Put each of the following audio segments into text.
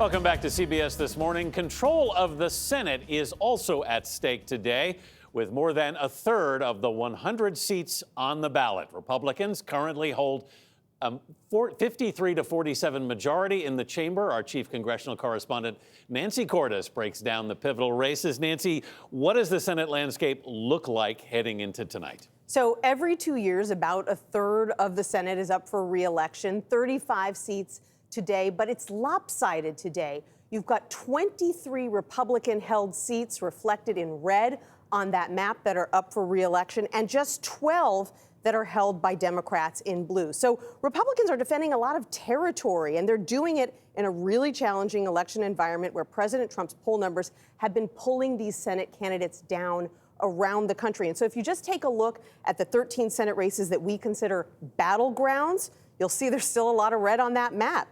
Welcome back to CBS This Morning. Control of the Senate is also at stake today, with more than a third of the 100 seats on the ballot. Republicans currently hold 53 to 47 majority in the chamber. Our chief congressional correspondent, Nancy Cordes, breaks down the pivotal races. Nancy, what does the Senate landscape look like heading into tonight? So every 2 years, about a third of the Senate is up for re-election, 35 seats today, but it's lopsided today. You've got 23 Republican-held seats reflected in red on that map that are up for re-election, and just 12 that are held by Democrats in blue. So Republicans are defending a lot of territory, and they're doing it in a really challenging election environment where President Trump's poll numbers have been pulling these Senate candidates down around the country. And so if you just take a look at the 13 Senate races that we consider battlegrounds, you'll see there's still a lot of red on that map.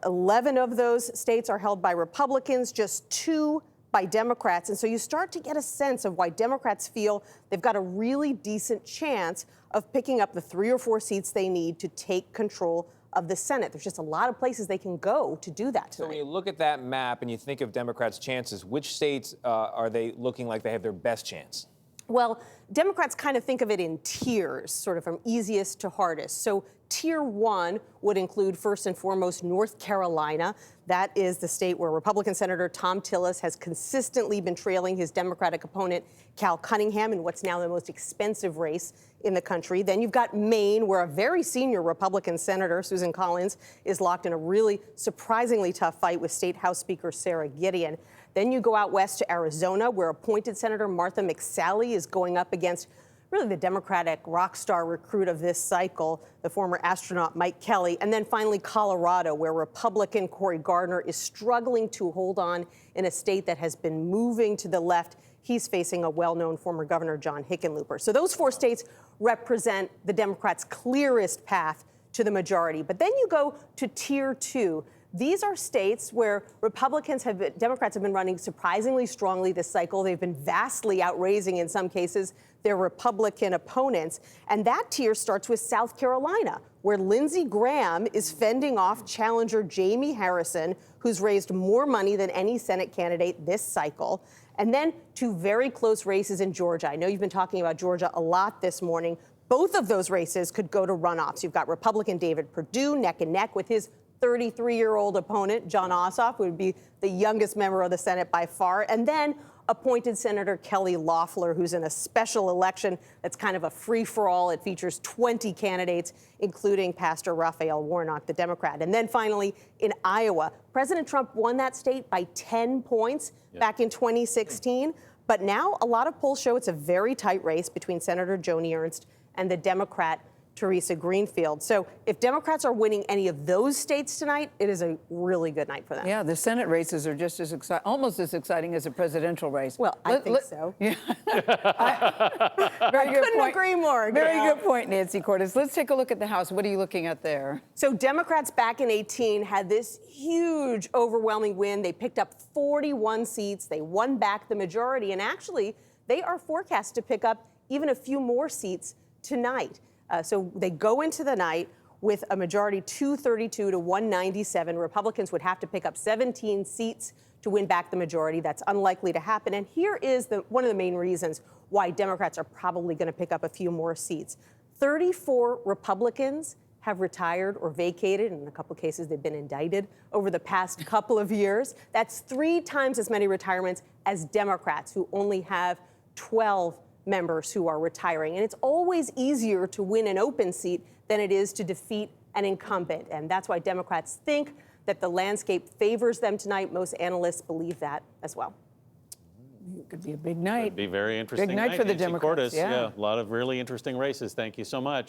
11 of those states are held by Republicans, just 2 by Democrats. And so you start to get a sense of why Democrats feel they've got a really decent chance of picking up the 3 or 4 seats they need to take control of the Senate. There's just a lot of places they can go to do that tonight. So when you look at that map and you think of Democrats' chances, which states are they looking like they have their best chance? Well, Democrats kind of think of it in tiers, sort of from easiest to hardest. So Tier 1 would include, first and foremost, North Carolina. That is the state where Republican Senator Thom Tillis has consistently been trailing his Democratic opponent, Cal Cunningham, in what's now the most expensive race in the country. Then you've got Maine, where a very senior Republican senator, Susan Collins, is locked in a really surprisingly tough fight with State House Speaker Sarah Gideon. Then you go out west to Arizona, where appointed Senator Martha McSally is going up against really the Democratic rock star recruit of this cycle, the former astronaut Mike Kelly. And then finally Colorado, where Republican Cory Gardner is struggling to hold on in a state that has been moving to the left. He's facing a well-known former governor, John Hickenlooper. So those 4 states represent the Democrats' clearest path to the majority. But then you go to Tier 2. These are states where Democrats have been running surprisingly strongly this cycle. They've been vastly outraising, in some cases, their Republican opponents. And that tier starts with South Carolina, where Lindsey Graham is fending off challenger Jamie Harrison, who's raised more money than any Senate candidate this cycle. And then 2 very close races in Georgia. I know you've been talking about Georgia a lot this morning. Both of those races could go to runoffs. You've got Republican David Perdue neck and neck with his 33-year-old opponent, Jon Ossoff, who would be the youngest member of the Senate by far. And then appointed Senator Kelly Loeffler, who's in a special election that's kind of a free-for-all. It features 20 candidates, including Pastor Raphael Warnock, the Democrat. And then finally, in Iowa, President Trump won that state by 10 points back in 2016. But now a lot of polls show it's a very tight race between Senator Joni Ernst and the Democrat Teresa Greenfield. So if Democrats are winning any of those states tonight, it is a really good night for them. Yeah, the Senate races are just as almost as exciting as a presidential race. Well, I think so. Yeah. I couldn't agree more. Very good point, Nancy Cordes. Let's take a look at the House. What are you looking at there? So Democrats back in 2018 had this huge, overwhelming win. They picked up 41 seats. They won back the majority. And actually, they are forecast to pick up even a few more seats tonight. So they go into the night with a majority 232 to 197. Republicans would have to pick up 17 seats to win back the majority. That's unlikely to happen. And here is one of the main reasons why Democrats are probably going to pick up a few more seats. 34 Republicans have retired or vacated. In a couple of cases, they've been indicted over the past couple of years. That's 3 times as many retirements as Democrats, who only have 12 members who are retiring. And it's always easier to win an open seat than it is to defeat an incumbent. And that's why Democrats think that the landscape favors them tonight. Most analysts believe that as well. It could be a big night. Could be very interesting Big night for the Nancy Democrats, Cordes. yeah. A lot of really interesting races. Thank you so much.